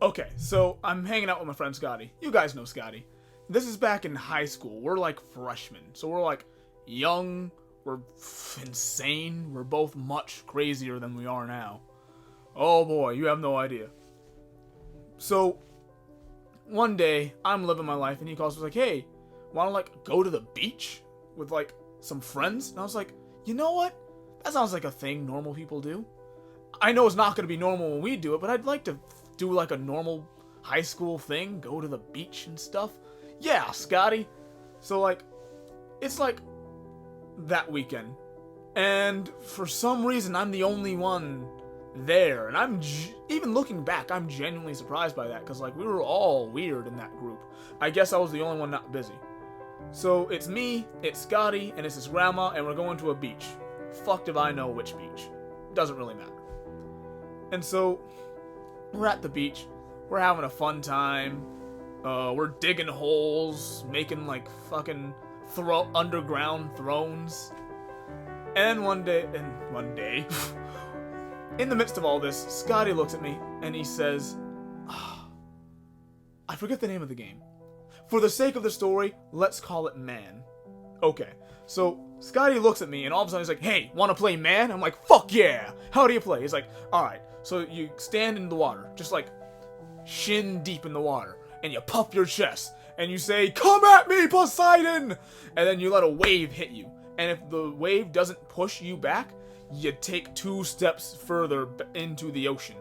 Okay, so I'm hanging out with my friend Scotty. You guys know Scotty. This is back in high school. We're like freshmen. So we're like young, we're insane, we're both much crazier than we are now. Oh boy, you have no idea. So one day, I'm living my life and he calls me like, hey, wanna like go to the beach with like some friends? And I was like, you know what? That sounds like a thing normal people do. I know it's not gonna be normal when we do it, but I'd like to do like a normal high school thing, go to the beach and stuff. Yeah, Scotty. So like, it's like that weekend. And for some reason, I'm the only one there. And even looking back, I'm genuinely surprised by that. Because like, we were all weird in that group. I guess I was the only one not busy. So it's me, it's Scotty, and it's his grandma, and we're going to a beach. Fucked if I know which beach. Doesn't really matter. And so, we're at the beach. We're having a fun time. We're digging holes, making like fucking underground thrones. And one day, in the midst of all this, Scotty looks at me and he says, I forget the name of the game. For the sake of the story, let's call it Man. Okay, so Scotty looks at me and all of a sudden he's like, hey, wanna play Man? I'm like, fuck yeah! How do you play? He's like, alright, so you stand in the water, just like shin deep in the water, and you puff your chest, and you say, come at me, Poseidon! And then you let a wave hit you. And if the wave doesn't push you back, you take 2 steps further into the ocean.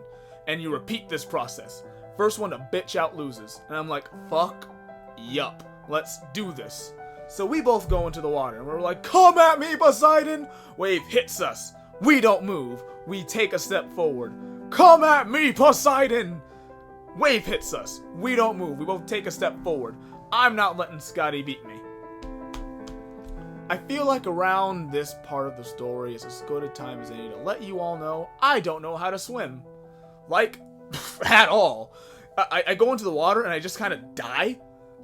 And you repeat this process. First one to bitch out loses. And I'm like, fuck yup, let's do this. So we both go into the water, and we're like, come at me, Poseidon! Wave hits us. We don't move. We take a step forward. Come at me, Poseidon! Wave hits us. We don't move. We both take a step forward. I'm not letting Scotty beat me. I feel like around this part of the story is as good a time as any to let you all know I don't know how to swim. Like, at all. I go into the water and I just kind of die.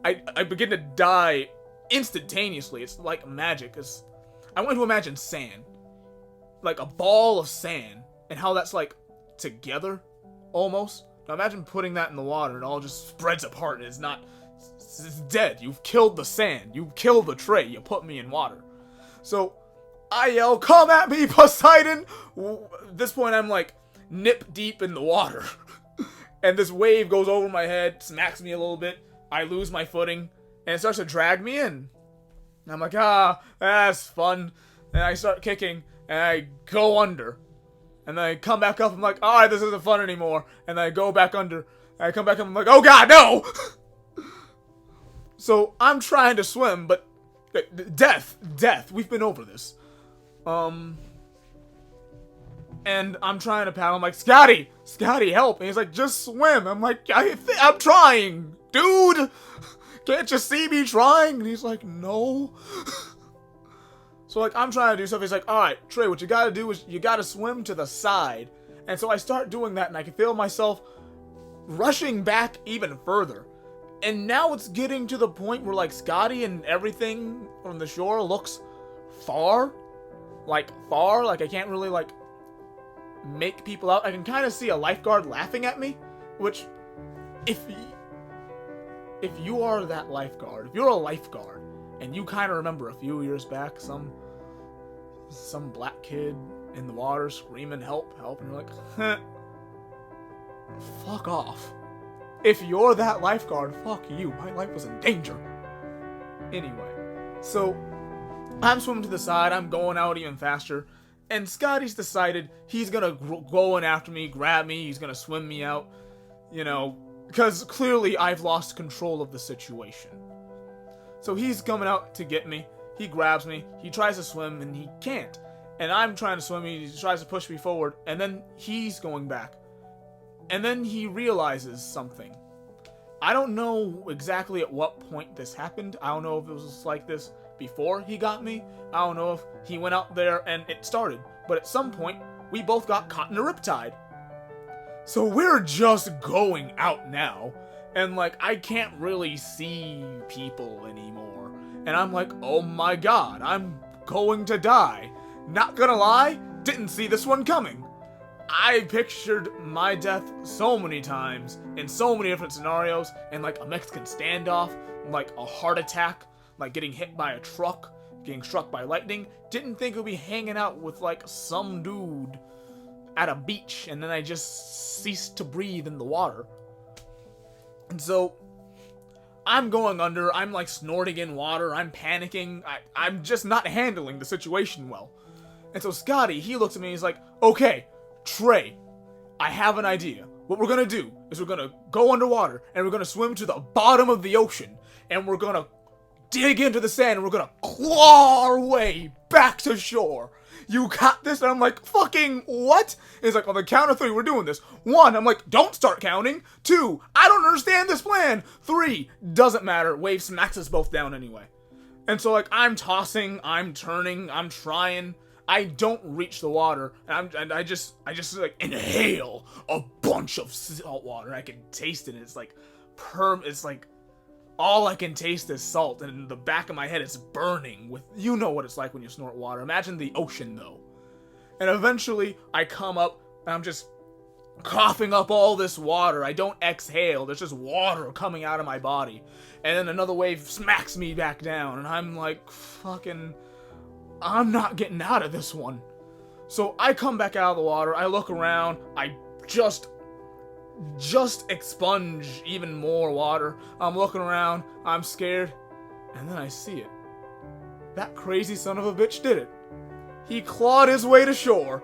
I begin to die instantaneously. It's like magic. I want to imagine sand. Like a ball of sand. And how that's like together, almost. Now imagine putting that in the water and it all just spreads apart and it's dead. You've killed the sand. You killed the tray. You put me in water. So I yell, come at me, Poseidon! At this point I'm like nip deep in the water. And this wave goes over my head, smacks me a little bit. I lose my footing and it starts to drag me in. And I'm like, that's fun. And I start kicking and I go under. And then I come back up, I'm like, alright, this isn't fun anymore. And then I go back under. And I come back up, I'm like, oh god, no! So, I'm trying to swim, but... Death. We've been over this. And I'm trying to paddle, I'm like, Scotty, help! And he's like, just swim. I'm like, I'm trying, dude! Can't you see me trying? And he's like, no. So, like, I'm trying to do stuff. He's like, alright, Trey, what you gotta do is you gotta swim to the side. And so I start doing that, and I can feel myself rushing back even further. And now it's getting to the point where, like, Scotty and everything from the shore looks far. Like, I can't really, like, make people out. I can kind of see a lifeguard laughing at me. Which, if you are that lifeguard, if you're a lifeguard, and you kind of remember a few years back, some black kid in the water screaming, help, and you're like, fuck off. If you're that lifeguard, fuck you. My life was in danger. Anyway, so I'm swimming to the side, I'm going out even faster, and Scotty's decided he's gonna go in after me, grab me, he's gonna swim me out, because clearly I've lost control of the situation. So he's coming out to get me. He grabs me. He tries to swim, and he can't. And I'm trying to swim. He tries to push me forward, and then he's going back. And then he realizes something. I don't know exactly at what point this happened. I don't know if it was like this before he got me. I don't know if he went out there and it started. But at some point, we both got caught in a riptide. So we're just going out now. And, like, I can't really see people anymore. And I'm like, oh my god, I'm going to die. Not gonna lie, didn't see this one coming. I pictured my death so many times in so many different scenarios, in like a Mexican standoff, like a heart attack, like getting hit by a truck, getting struck by lightning. Didn't think it would be hanging out with like some dude at a beach, and then I just ceased to breathe in the water. And so I'm going under, I'm like snorting in water, I'm panicking, I'm just not handling the situation well. And so Scotty, he looks at me and he's like, okay, Trey, I have an idea. What we're gonna do is we're gonna go underwater and we're gonna swim to the bottom of the ocean and we're gonna dig into the sand and we're gonna claw our way back to shore. You got this? And I'm like, fucking what? And he's like, on the count of 3, we're doing this. 1, I'm like, don't start counting. 2, I don't understand this plan. 3, doesn't matter. Wave smacks us both down anyway. And so like, I'm tossing, I'm turning, I'm trying. I don't reach the water, and I just like inhale a bunch of salt water. I can taste it. And it's like it's like all I can taste is salt, and in the back of my head it's burning with, you know what it's like when you snort water. Imagine the ocean though. And eventually I come up and I'm just coughing up all this water. I don't exhale. There's just water coming out of my body. And then another wave smacks me back down, and I'm like, fucking, I'm not getting out of this one. So I come back out of the water, I look around, I just expunge even more water. I'm looking around, I'm scared, and then I see it. That crazy son of a bitch did it. He clawed his way to shore.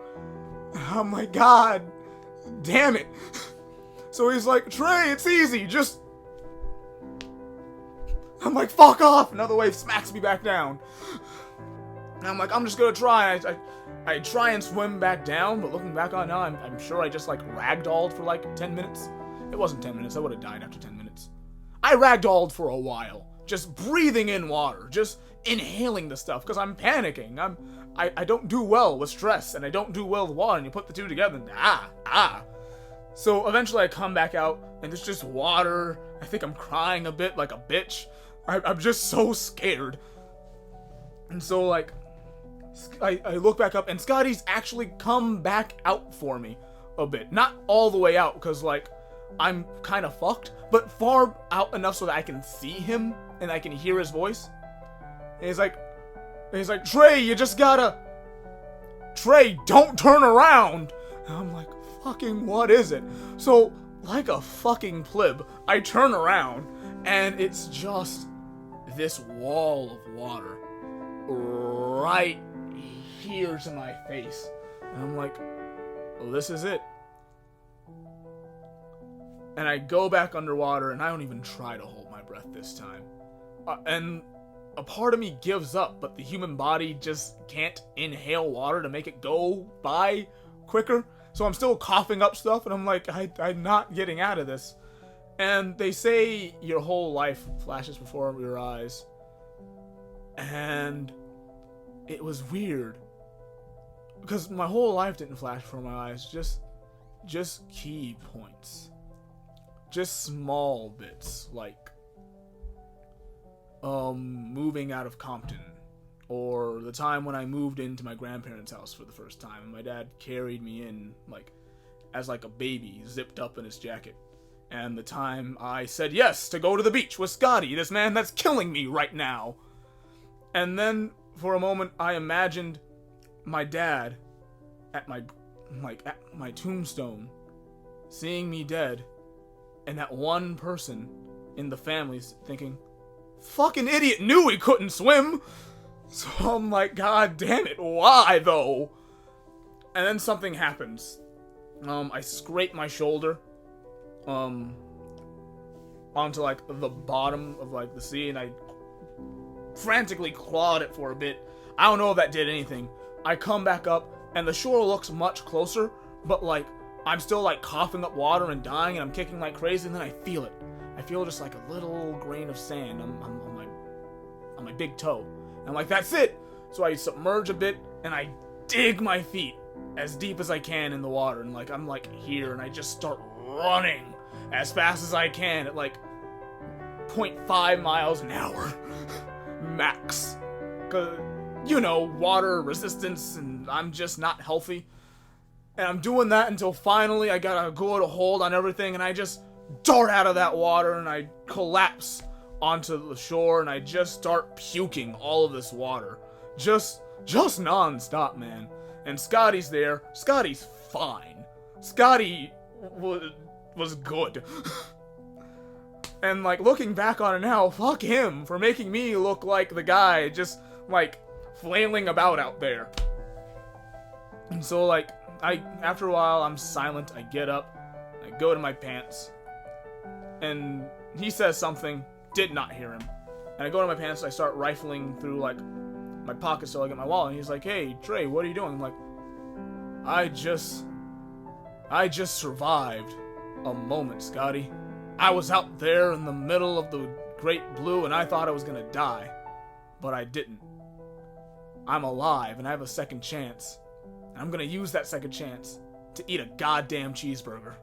Oh my god, damn it. So he's like, Trey, it's easy, just... I'm like, fuck off! Another wave smacks me back down. And I'm like, I'm just gonna try. I try and swim back down, but looking back on it now, I'm sure I just like ragdolled for like 10 minutes. It wasn't 10 minutes, I would have died after 10 minutes. I ragdolled for a while, just breathing in water, just inhaling the stuff, because I'm panicking. I don't do well with stress, and I don't do well with water, and you put the two together, and So eventually I come back out, and there's just water. I think I'm crying a bit like a bitch. I'm just so scared. And so like, I look back up, and Scotty's actually come back out for me a bit. Not all the way out, because like, I'm kind of fucked, but far out enough so that I can see him, and I can hear his voice. And he's like, Trey, you just gotta... Trey, don't turn around! And I'm like, fucking what is it? So, like a fucking pleb, I turn around, and it's just this wall of water right here to my face. And I'm like, well, this is it. And I go back underwater, and I don't even try to hold my breath this time. And a part of me gives up, but the human body just can't inhale water to make it go by quicker. So I'm still coughing up stuff, and I'm like, I'm not getting out of this. And they say your whole life flashes before your eyes. And it was weird, because my whole life didn't flash before my eyes, just key points. Just small bits, like moving out of Compton, or the time when I moved into my grandparents' house for the first time, and my dad carried me in, like, as like a baby, zipped up in his jacket. And the time I said yes to go to the beach with Scotty, this man that's killing me right now. And then, for a moment, I imagined my dad at my tombstone, seeing me dead, and that one person in the family's thinking, fucking idiot knew he couldn't swim! So I'm like, god damn it, why though? And then something happens. I scrape my shoulder, onto like the bottom of like the sea, and I frantically clawed it for a bit. I don't know if that did anything. I come back up, and the shore looks much closer, but like, I'm still like coughing up water and dying, and I'm kicking like crazy, and then I feel it. I feel just like a little grain of sand on my big toe. And I'm like, that's it! So I submerge a bit, and I dig my feet as deep as I can in the water, and like, I'm like here, and I just start running as fast as I can at like 0.5 miles an hour. Max. 'Cause, you know, water resistance, and I'm just not healthy. And I'm doing that until finally I got a good hold on everything, and I just dart out of that water, and I collapse onto the shore, and I just start puking all of this water. Just non-stop, man. And Scotty's there. Scotty's fine. Scotty was good. And, like, looking back on it now, fuck him for making me look like the guy just, like, flailing about out there. And so, like, after a while, I'm silent. I get up. I go to my pants. And he says something. Did not hear him. And I go to my pants. And I start rifling through, like, my pockets till I get my wallet. And he's like, hey, Trey, what are you doing? I'm like, I just survived a moment, Scotty. I was out there in the middle of the great blue, and I thought I was gonna die. But I didn't. I'm alive, and I have a second chance. I'm gonna use that second chance to eat a goddamn cheeseburger.